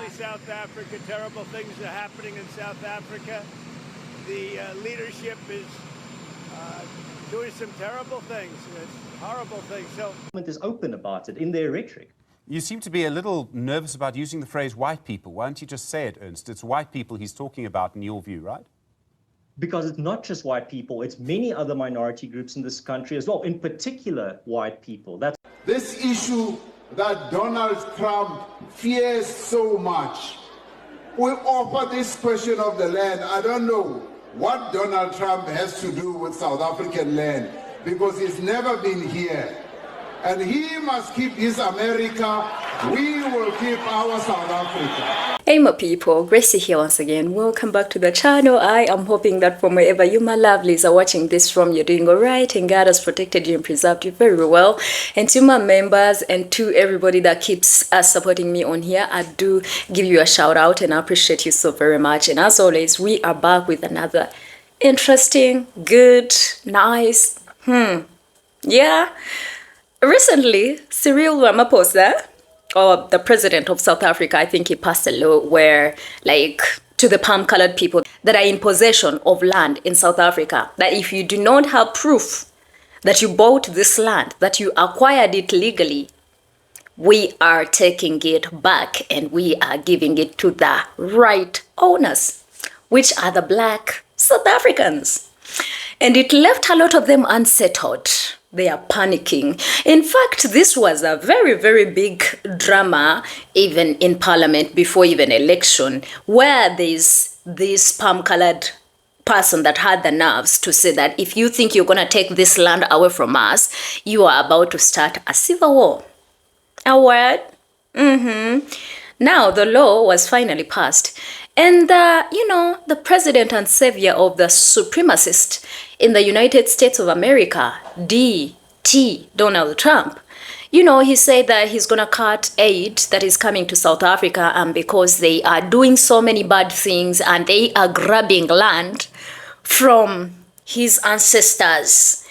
only South Africa. Terrible things are happening in South Africa. The leadership is doing some terrible things, horrible things. So, is open about it in their rhetoric. You seem to be a little nervous about using the phrase white people. Why don't you just say it, Ernst? It's white people he's talking about in your view, right? Because it's not just white people, it's many other minority groups in this country as well, in particular white people. This issue that Donald Trump fears so much, we offer this question of the land. I don't know what Donald Trump has to do with South African land, because he's never been here. And he must keep his America, we will keep our South Africa. Hey my people, Gracie here once again. Welcome back to the channel. I am hoping that from wherever you my lovelies are watching this from, you're doing alright and God has protected you and preserved you very well. And to my members and to everybody that keeps supporting me on here, I do give you a shout out and I appreciate you so very much. And as always, we are back with another interesting, good, nice, yeah. Recently, Cyril Ramaphosa, or the president of South Africa, I think he passed a law where, like, to the palm-colored people that are in possession of land in South Africa, that if you do not have proof that you bought this land, that you acquired it legally, we are taking it back and we are giving it to the right owners, which are the black South Africans. And it left a lot of them unsettled. They are panicking. In fact, this was a very, very big drama, even in parliament before even election, where there's this palm-colored person that had the nerves to say that if you think you're going to take this land away from us, you are about to start a civil war. A word? Now, the law was finally passed. And, the president and savior of the supremacist in the United States of America, D.T. Donald Trump, he said that he's going to cut aid that is coming to South Africa, and because they are doing so many bad things and they are grabbing land from his ancestors.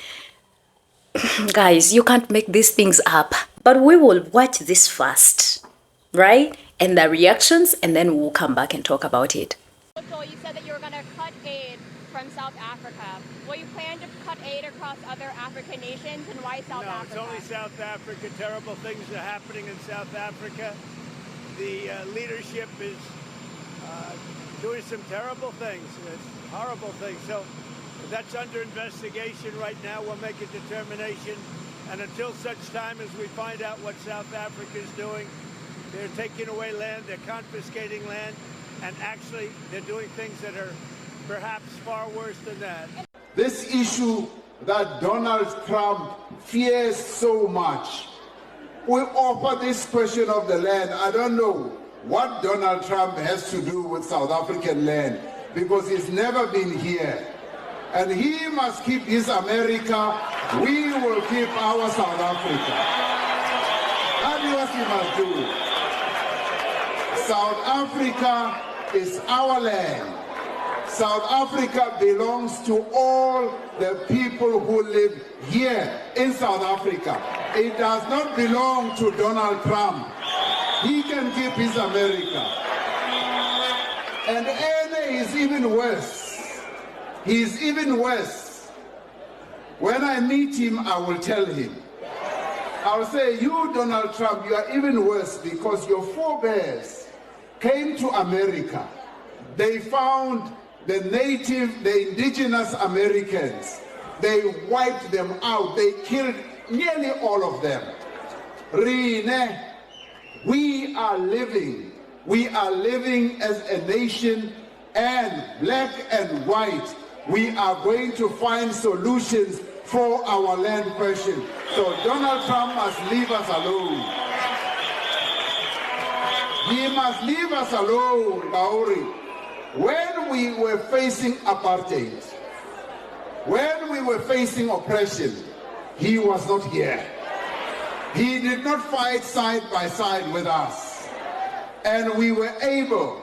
Guys, you can't make these things up. But we will watch this first, right? And the reactions, and then we'll come back and talk about it. So you said that you were going to cut aid from South Africa. Will you plan to cut aid across other African nations, and why South Africa? No, it's only South Africa. Terrible things are happening in South Africa. The leadership is doing some terrible things, horrible things. So that's under investigation right now. We'll make a determination. And until such time as we find out what South Africa is doing, they're taking away land, they're confiscating land, and actually they're doing things that are perhaps far worse than that. This issue that Donald Trump fears so much, we offer this question of the land. I don't know what Donald Trump has to do with South African land, because he's never been here. And he must keep his America, we will keep our South Africa. That is what he must do. South Africa is our land. South Africa belongs to all the people who live here in South Africa. It does not belong to Donald Trump. He can keep his America. And Ene is even worse. He's even worse. When I meet him, I will tell him. I'll say, you, Donald Trump, you are even worse, because your forebears came to America. They found the indigenous Americans. They wiped them out. They killed nearly all of them. Rine, we are living as a nation, and black and white, we are going to find solutions for our land question. So Donald Trump must leave us alone. He must leave us alone, Bauri. When we were facing apartheid, when we were facing oppression, he was not here. He did not fight side by side with us. And we were able,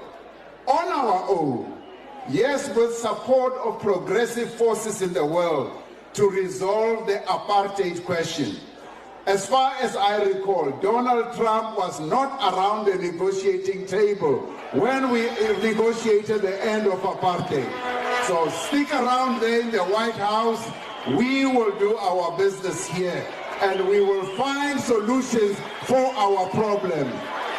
on our own, yes, with support of progressive forces in the world, to resolve the apartheid question. As far as I recall, Donald Trump was not around the negotiating table when we negotiated the end of apartheid. So stick around there in the White House. We will do our business here, and we will find solutions for our problem.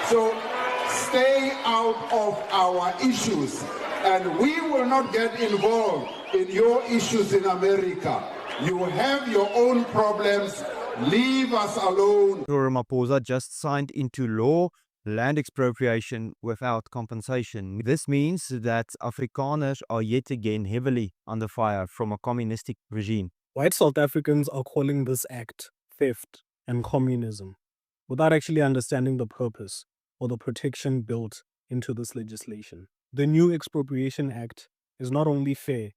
So stay out of our issues, and we will not get involved in your issues in America. You have your own problems. Leave us alone. Ramaphosa just signed into law land expropriation without compensation. This means that Afrikaners are yet again heavily under fire from a communistic regime. White South Africans are calling this act theft and communism without actually understanding the purpose or the protection built into this legislation. The new Expropriation Act is not only fair,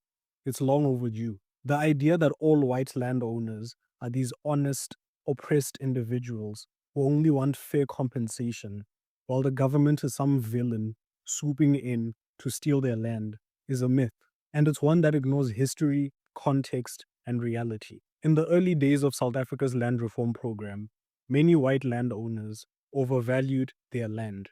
it's long overdue. The idea that all white landowners are these honest, oppressed individuals who only want fair compensation, while the government is some villain swooping in to steal their land, is a myth. And it's one that ignores history, context, and reality. In the early days of South Africa's land reform program, many white landowners overvalued their land,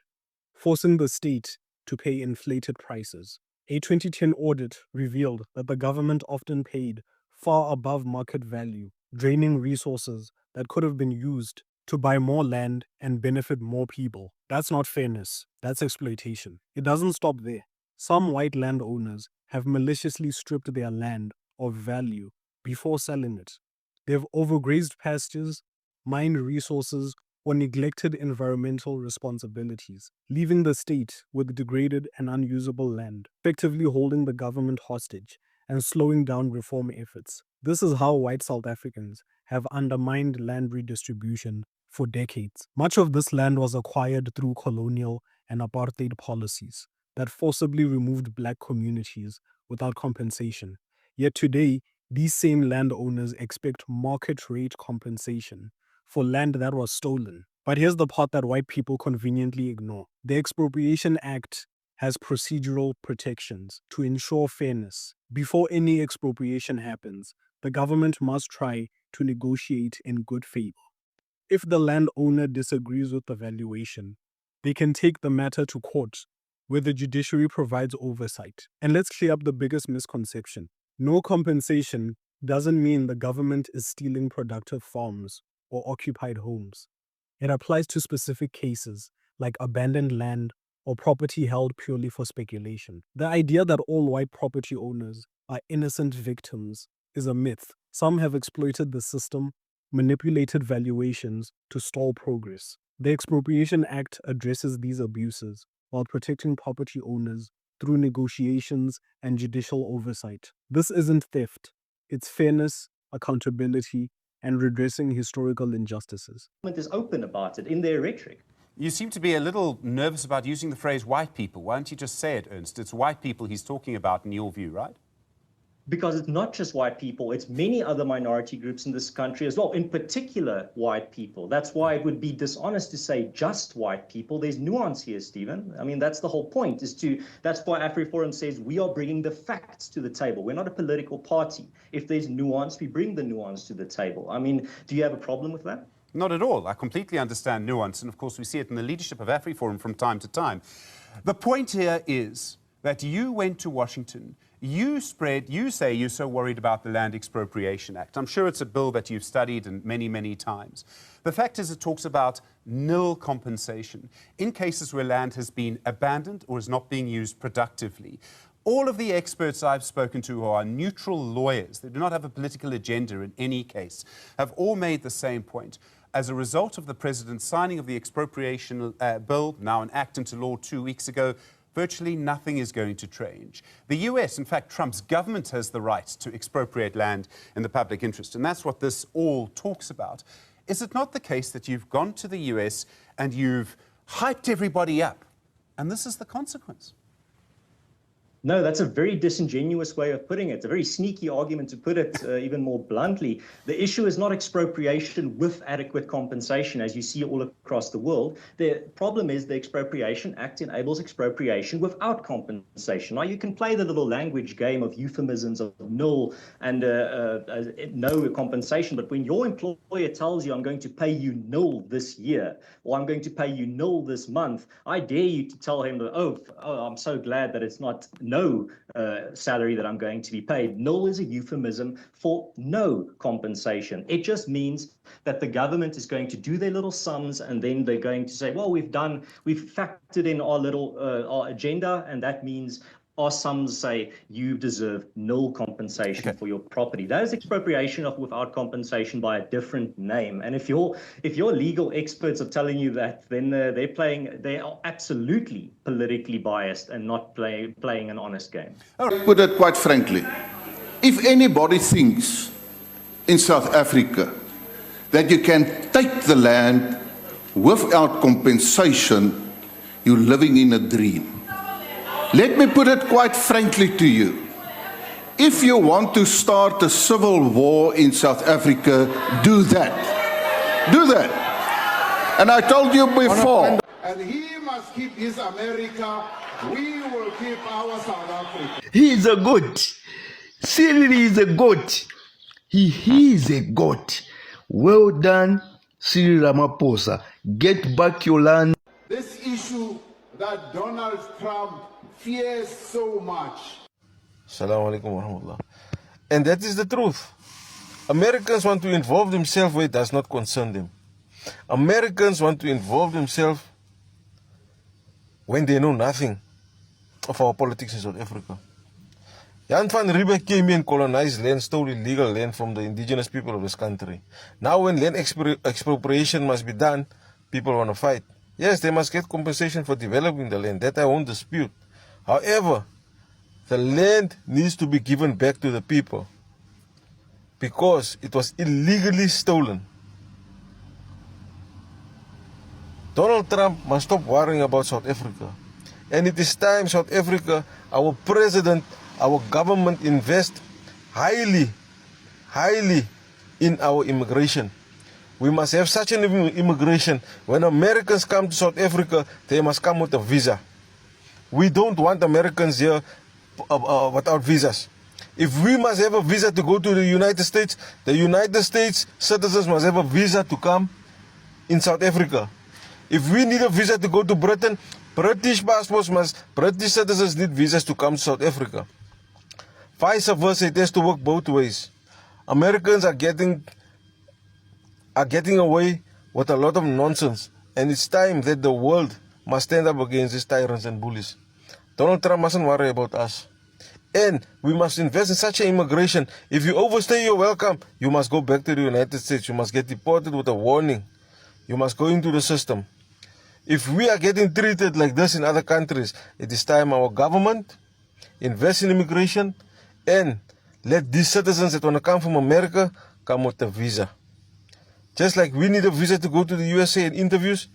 forcing the state to pay inflated prices. A 2010 audit revealed that the government often paid far above market value, draining resources that could have been used to buy more land and benefit more people. That's not fairness, that's exploitation. It doesn't stop there. Some white landowners have maliciously stripped their land of value before selling it. They've overgrazed pastures, mined resources, or neglected environmental responsibilities, leaving the state with degraded and unusable land, effectively holding the government hostage and slowing down reform efforts. This is how white South Africans have undermined land redistribution for decades. Much of this land was acquired through colonial and apartheid policies that forcibly removed black communities without compensation. Yet today, these same landowners expect market rate compensation for land that was stolen. But here's the part that white people conveniently ignore. The Expropriation Act has procedural protections to ensure fairness. Before any expropriation happens, the government must try to negotiate in good faith. If the landowner disagrees with the valuation, they can take the matter to court, where the judiciary provides oversight. And let's clear up the biggest misconception. No compensation doesn't mean the government is stealing productive farms or occupied homes. It applies to specific cases like abandoned land or property held purely for speculation. The idea that all white property owners are innocent victims is a myth. Some have exploited the system, manipulated valuations to stall progress. The Expropriation Act addresses these abuses while protecting property owners through negotiations and judicial oversight. This isn't theft. It's fairness, accountability, and redressing historical injustices. The government is open about it in their rhetoric. You seem to be a little nervous about using the phrase white people. Why don't you just say it, Ernst? It's white people he's talking about in your view, right? Because it's not just white people, it's many other minority groups in this country as well, in particular white people. That's why it would be dishonest to say just white people. There's nuance here, Stephen. I mean, that's the whole point, that's why AfriForum says we are bringing the facts to the table. We're not a political party. If there's nuance, we bring the nuance to the table. I mean, do you have a problem with that? Not at all. I completely understand nuance, and of course we see it in the leadership of AfriForum from time to time. The point here is that you went to Washington, you say you're so worried about the Land Expropriation Act. I'm sure it's a bill that you've studied and many, many times. The fact is it talks about nil compensation in cases where land has been abandoned or is not being used productively. All of the experts I've spoken to who are neutral lawyers, they do not have a political agenda in any case, have all made the same point. As a result of the president's signing of the expropriation bill, now an act into law 2 weeks ago, virtually nothing is going to change. The US, in fact, Trump's government has the right to expropriate land in the public interest, and that's what this all talks about. Is it not the case that you've gone to the US and you've hyped everybody up, and this is the consequence? No, that's a very disingenuous way of putting it. It's a very sneaky argument to put it even more bluntly. The issue is not expropriation with adequate compensation, as you see all across the world. The problem is the Expropriation Act enables expropriation without compensation. Now, you can play the little language game of euphemisms of nil and no compensation, but when your employer tells you, I'm going to pay you nil this year, or I'm going to pay you nil this month, I dare you to tell him that, oh, I'm so glad that it's not no salary that I'm going to be paid. Nil is a euphemism for no compensation. It just means that the government is going to do their little sums, and then they're going to say, well, we've factored in our little our agenda, and that means our sums say you deserve nil compensation for your property. That is expropriation without compensation by a different name. And if your legal experts are telling you that, then they are absolutely politically biased and not playing an honest game. Put it quite frankly, if anybody thinks in South Africa that you can take the land without compensation, you're living in a dream. Let me put it quite frankly to you. If you want to start a civil war in South Africa, do that. Do that. And I told you before. And he must keep his America, we will keep our South Africa. He is a goat. Cyril is a goat. He is a goat. Well done, Cyril Ramaphosa. Get back your land. This issue that Donald Trump fears so much. Assalamu alaikum warahmatullah. And that is the truth. Americans want to involve themselves where it does not concern them. Americans want to involve themselves when they know nothing of our politics in South Africa. Jan van Riebeeck came in, colonized land, stole illegal land from the indigenous people of this country. Now when land expropriation must be done, people want to fight. Yes, they must get compensation for developing the land. That I won't dispute. However, the land needs to be given back to the people because it was illegally stolen. Donald Trump must stop worrying about South Africa. And it is time South Africa, our president, our government invest highly in our immigration. We must have such an immigration. When Americans come to South Africa, they must come with a visa. We don't want Americans here without visas. If we must have a visa to go to the United States citizens must have a visa to come in South Africa. If we need a visa to go to Britain, British citizens need visas to come to South Africa. Vice versa, it has to work both ways. Americans are getting away with a lot of nonsense, and it's time that the world must stand up against these tyrants and bullies. Donald Trump mustn't worry about us. And we must invest in such an immigration. If you overstay your welcome, you must go back to the United States. You must get deported with a warning. You must go into the system. If we are getting treated like this in other countries, it is time our government invest in immigration and let these citizens that want to come from America come with a visa. Just like we need a visa to go to the USA and interviews,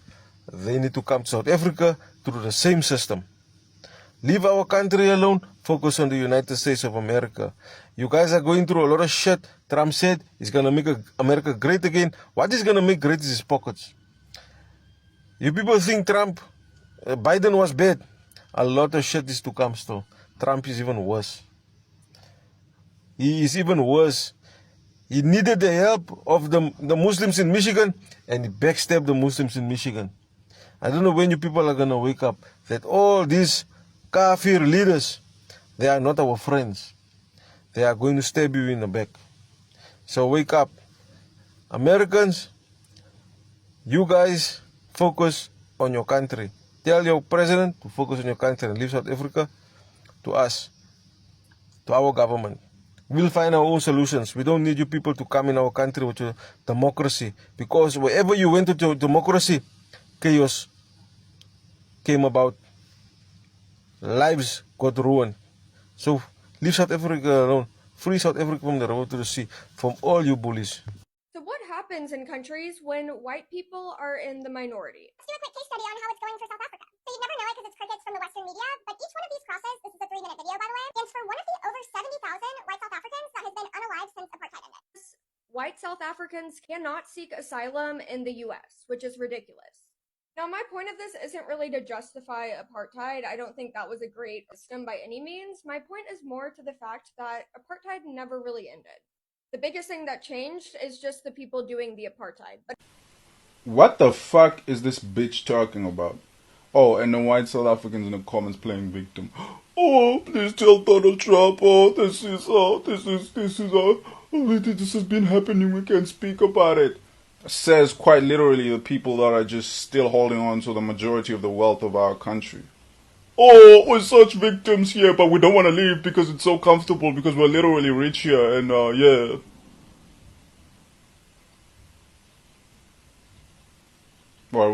they need to come to South Africa through the same system. Leave our country alone, focus on the United States of America. You guys are going through a lot of shit. Trump said he's going to make America great again. What is going to make great is his pockets. You people think Biden was bad. A lot of shit is to come still. Trump is even worse. He is even worse. He needed the help of the Muslims in Michigan, and he backstabbed the Muslims in Michigan. I don't know when you people are going to wake up that all these kafir leaders, they are not our friends. They are going to stab you in the back. So wake up. Americans, you guys focus on your country. Tell your president to focus on your country and leave South Africa to us, to our government. We'll find our own solutions. We don't need you people to come in our country with your democracy, because wherever you went to democracy, chaos came about. Lives got ruined. So leave South Africa alone. Free South Africa from the road to the sea, from all you bullies. So what happens in countries when white people are in the minority? Let's do a quick case study on how it's going for South Africa. So you'd never know it because it's crickets from the Western media, but each one of these crosses, this is a 3-minute video by the way, stands for one of the over 70,000 white South Africans that has been unalive since apartheid ended. White South Africans cannot seek asylum in the US, which is ridiculous. Now, my point of this isn't really to justify apartheid. I don't think that was a great system by any means. My point is more to the fact that apartheid never really ended. The biggest thing that changed is just the people doing the apartheid. What the fuck is this bitch talking about? Oh, and the white South Africans in the comments playing victim. Oh, please tell Donald Trump. Oh, this has been happening. We can speak about it. Says quite literally the people that are just still holding on to the majority of the wealth of our country. Oh, we're such victims here, but we don't want to leave because it's so comfortable because we're literally rich here and yeah. What are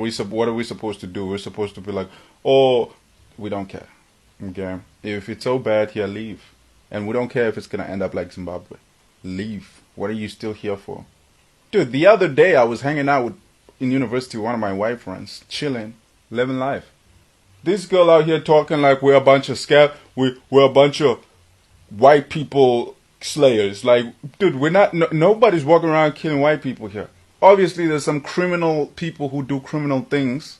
we supposed to do? We're supposed to be like, oh, we don't care. Okay? If it's so bad here, leave. And we don't care if it's going to end up like Zimbabwe. Leave. What are you still here for? Dude, the other day I was hanging out in university with one of my white friends, chilling, living life. This girl out here talking like we're a bunch of we're a bunch of white people slayers. Like, dude, we're not, nobody's walking around killing white people here. Obviously, there's some criminal people who do criminal things.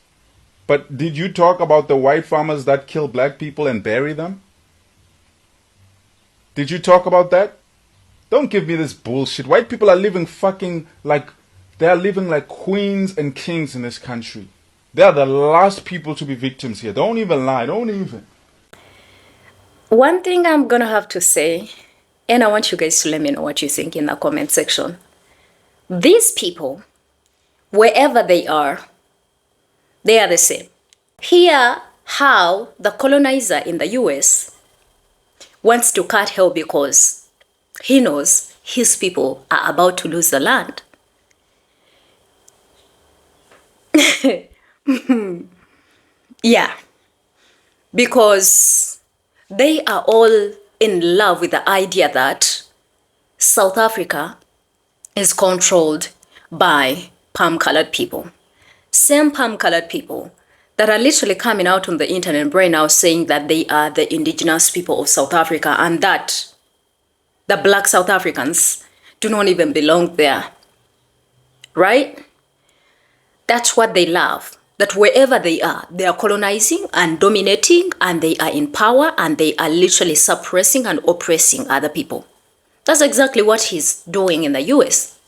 But did you talk about the white farmers that kill black people and bury them? Did you talk about that? Don't give me this bullshit. White people are living fucking like, they are living like queens and kings in this country. They are the last people to be victims here. Don't even lie. Don't even. One thing I'm gonna have to say, and I want you guys to let me know what you think in the comment section. These people, wherever they are the same. Hear how the colonizer in the US wants to cut hell because he knows his people are about to lose the land. Yeah, because they are all in love with the idea that South Africa is controlled by palm-colored people. Same palm-colored people that are literally coming out on the internet right now saying that they are the indigenous people of South Africa and that the black South Africans do not even belong there. Right? That's what they love. That wherever they are colonizing and dominating and they are in power and they are literally suppressing and oppressing other people. That's exactly what he's doing in the US.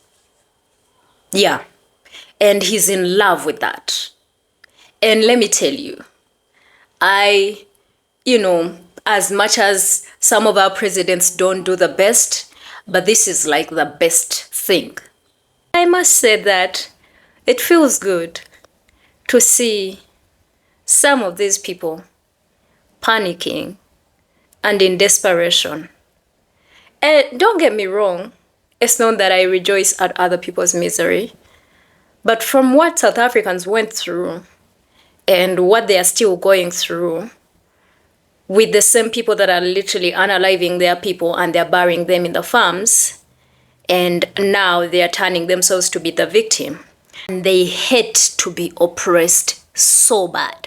Yeah. And he's in love with that. And let me tell you, as much as some of our presidents don't do the best, but this is like the best thing. I must say that it feels good to see some of these people panicking and in desperation. And don't get me wrong, it's not that I rejoice at other people's misery, but from what South Africans went through and what they are still going through with the same people that are literally unaliving their people and they're burying them in the farms, and now they are turning themselves to be the victim. And they hate to be oppressed so bad.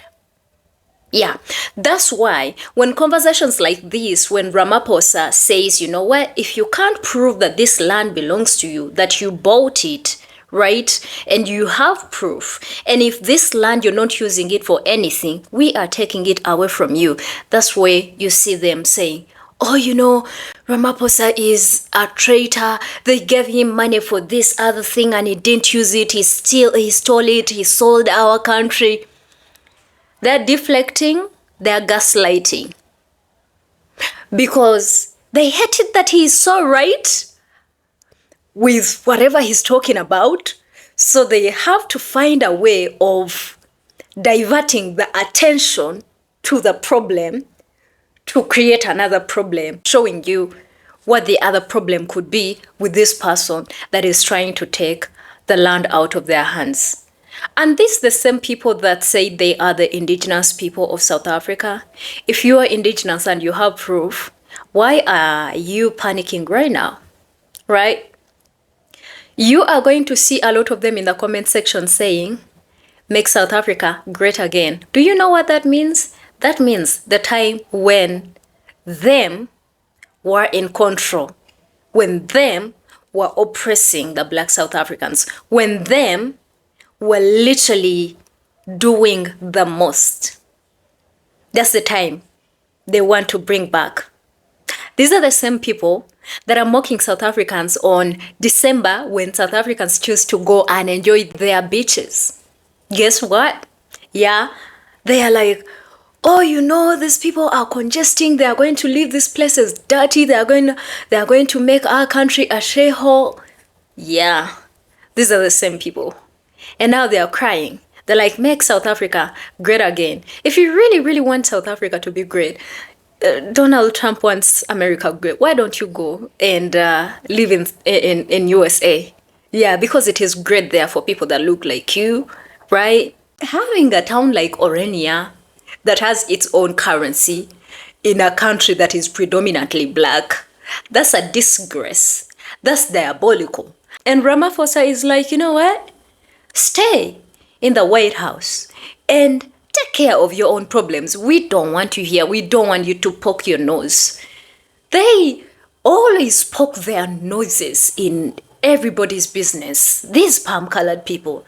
Yeah, that's why when conversations like this, when Ramaphosa says, you know what, if you can't prove that this land belongs to you, that you bought it, right, and you have proof, and if this land you're not using it for anything, we are taking it away from you. That's where you see them saying, oh, Ramaphosa is a traitor. They gave him money for this other thing and he didn't use it. He stole it. He sold our country. They're deflecting. They're gaslighting. Because they hated that he is so right with whatever he's talking about. So they have to find a way of diverting the attention to the problem to create another problem, showing you what the other problem could be with this person that is trying to take the land out of their hands. And these the same people that say they are the indigenous people of South Africa. If you are indigenous and you have proof, why are you panicking right now? Right? You are going to see a lot of them in the comment section saying, make South Africa great again. Do you know what that means? That means the time when them were in control, when them were oppressing the black South Africans, when them were literally doing the most. That's the time they want to bring back. These are the same people that are mocking South Africans on December when South Africans choose to go and enjoy their beaches. Guess what? Yeah, they are like, oh, you know, these people are congesting. They are going to leave these places dirty. They are going to make our country a shithole. Yeah, these are the same people. And now they are crying. They're like, make South Africa great again. If you really, really want South Africa to be great, Donald Trump wants America great. Why don't you go and live in USA? Yeah, because it is great there for people that look like you, right? Having a town like Orania that has its own currency in a country that is predominantly black, that's a disgrace. That's diabolical. And Ramaphosa is like, you know what? Stay in the White House and take care of your own problems. We don't want you here. We don't want you to poke your nose. They always poke their noses in everybody's business. These palm-colored people.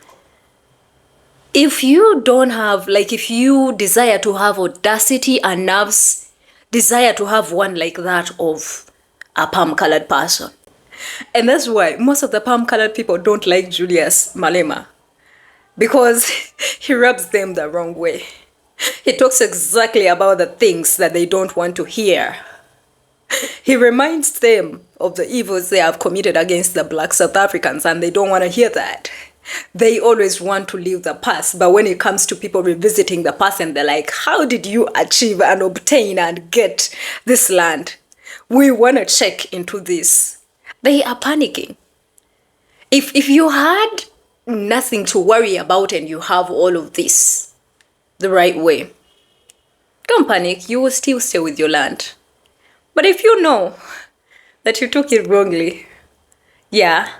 If you don't have, like, if you desire to have audacity and nerves, desire to have one like that of a palm-colored person. And that's why most of the palm-colored people don't like Julius Malema. Because he rubs them the wrong way. He talks exactly about the things that they don't want to hear. He reminds them of the evils they have committed against the black South Africans, and they don't want to hear that. They always want to leave the past, but when it comes to people revisiting the past and they're like, how did you achieve and obtain and get this land? We want to check into this. They are panicking. If you had nothing to worry about and you have all of this the right way, don't panic, you will still stay with your land. But if you know that you took it wrongly, yeah,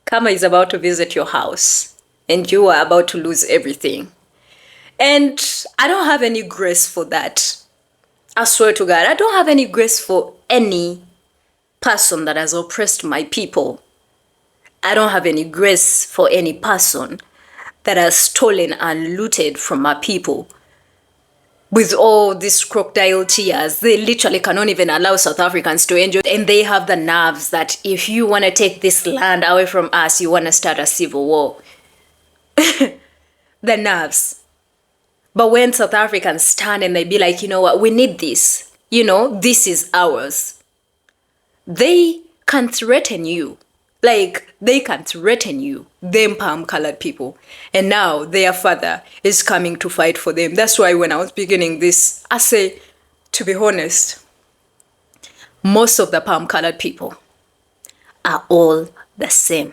karma is about to visit your house and you are about to lose everything. And I don't have any grace for that. I swear to God, I don't have any grace for any person that has oppressed my people. I don't have any grace for any person that has stolen and looted from my people. With all these crocodile tears, they literally cannot even allow South Africans to enjoy. And they have the nerves that if you want to take this land away from us, you want to start a civil war. The nerves. But when South Africans stand and they be like, you know what, we need this. You know, this is ours. They can threaten you. Like, they can threaten you, them palm-colored people. And now their father is coming to fight for them. That's why when I was beginning this, I say, to be honest, most of the palm-colored people are all the same.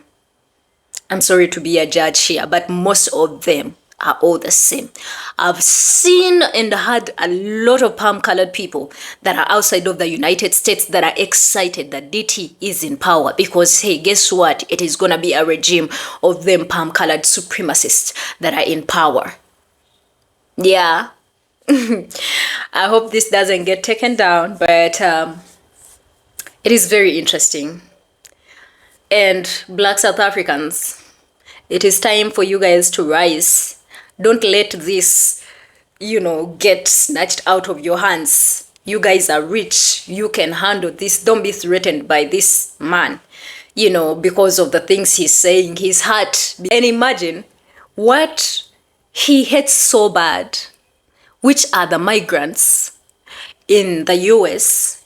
I'm sorry to be a judge here, but most of them are all the same. I've seen and heard a lot of palm-colored people that are outside of the United States that are excited that DT is in power because, hey, guess what? It is going to be a regime of them palm-colored supremacists that are in power. Yeah. I hope this doesn't get taken down, but it is very interesting. And black South Africans, it is time for you guys to rise. Don't let this, get snatched out of your hands. You guys are rich. You can handle this. Don't be threatened by this man, because of the things he's saying, his heart. And imagine what he hates so bad, which are the migrants in the US.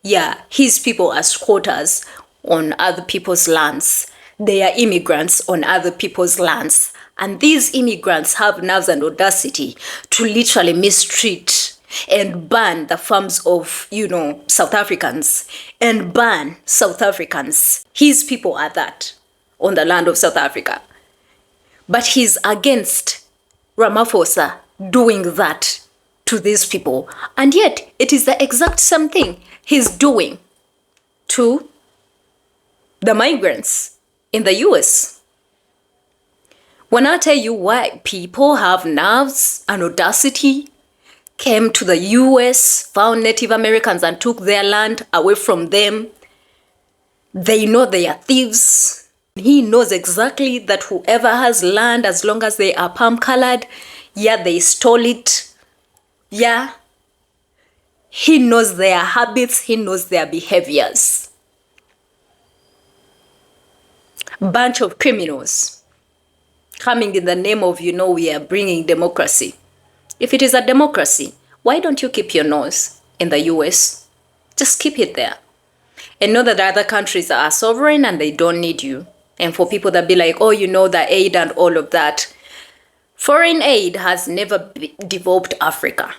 Yeah, his people are squatters on other people's lands. They are immigrants on other people's lands. And these immigrants have nerves and audacity to literally mistreat and ban the farms of, South Africans and ban South Africans. His people are that on the land of South Africa. But he's against Ramaphosa doing that to these people. And yet it is the exact same thing he's doing to the migrants in the US. When I tell you why people have nerves and audacity came to the US, found Native Americans and took their land away from them. They know they are thieves. He knows exactly that whoever has land, as long as they are palm colored, yeah, they stole it. Yeah. He knows their habits. He knows their behaviors. Bunch of criminals coming in the name of, we are bringing democracy. If it is a democracy, why don't you keep your nose in the US? Just keep it there. And know that other countries are sovereign and they don't need you. And for people that be like, oh, the aid and all of that. Foreign aid has never developed Africa.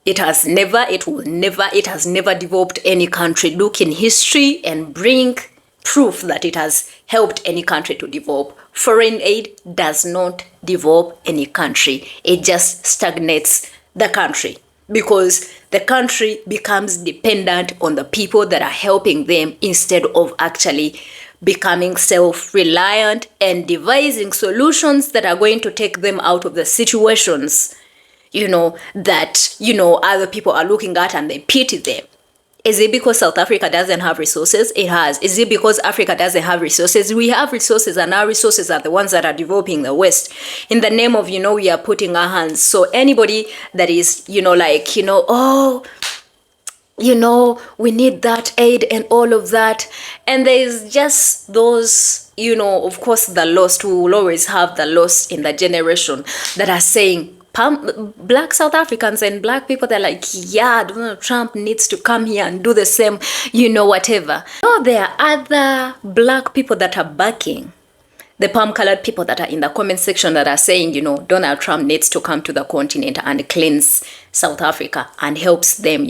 It has never developed any country. Look in history and bring proof that it has helped any country to develop. Foreign aid does not develop any country. It just stagnates the country because the country becomes dependent on the people that are helping them instead of actually becoming self-reliant and devising solutions that are going to take them out of the situations, that, other people are looking at and they pity them. Is it because South Africa doesn't have resources? It has. Is it because Africa doesn't have resources? We have resources, and our resources are the ones that are developing the West. In the name of, we are putting our hands. So anybody that is, we need that aid and all of that. And there's just those, of course, the lost. We will always have the lost in the generation that are saying, Black South Africans and Black people, they're like, yeah, Donald Trump needs to come here and do the same, whatever. No, there are other Black people that are backing the palm-colored people that are in the comment section that are saying, Donald Trump needs to come to the continent and cleanse South Africa and helps them,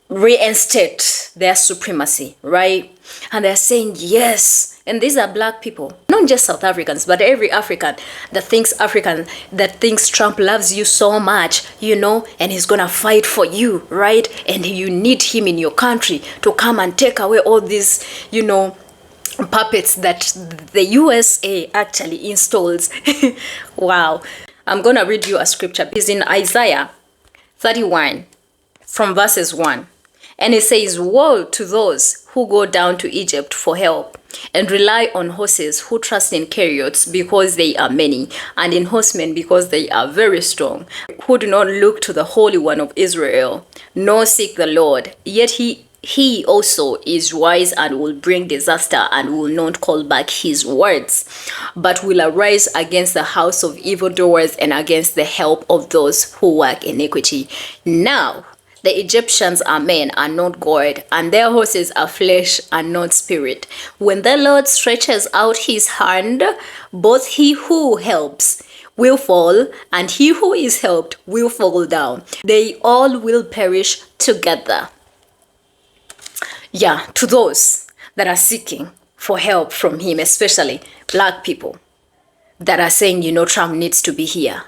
reinstate their supremacy, right? And they're saying, yes. And these are Black people, not just South Africans, but every African that thinks Trump loves you so much, and he's going to fight for you, right? And you need him in your country to come and take away all these, puppets that the USA actually installs. Wow. I'm going to read you a scripture. It's in Isaiah 31 from verses 1. And it says, woe to those who go down to Egypt for help and rely on horses, who trust in chariots because they are many, and in horsemen because they are very strong, who do not look to the Holy One of Israel, nor seek the Lord. Yet he also is wise and will bring disaster and will not call back his words, but will arise against the house of evildoers and against the help of those who work iniquity. Now, the Egyptians are men and not God, and their horses are flesh and not spirit. When the Lord stretches out his hand, both he who helps will fall, and he who is helped will fall down. They all will perish together. Yeah, to those that are seeking for help from him, especially Black people that are saying, Trump needs to be here.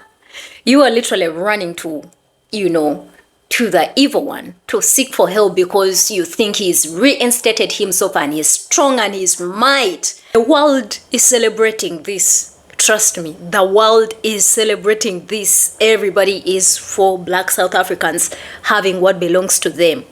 You are literally running to, to the evil one to seek for help because you think he's reinstated himself and he's strong and he's might. The world is celebrating this. Trust me, the world is celebrating this. Everybody is for Black South Africans having what belongs to them.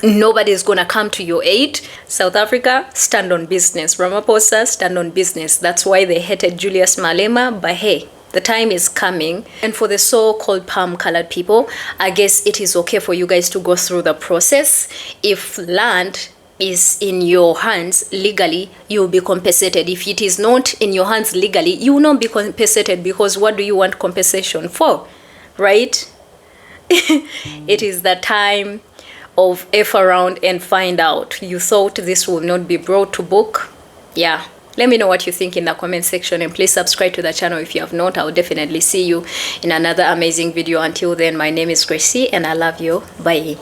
Nobody is going to come to your aid. South Africa, stand on business. Ramaphosa, stand on business. That's why they hated Julius Malema, but hey, the time is coming. And for the so-called palm-colored people, I guess it is okay for you guys to go through the process. If land is in your hands legally, you will be compensated. If it is not in your hands legally, you will not be compensated, because what do you want compensation for, right? It is the time of F around and find out. You thought this will not be brought to book? Yeah. Let me know what you think in the comment section, and please subscribe to the channel if you have not. I'll definitely see you in another amazing video. Until then, my name is Gracie and I love you. Bye.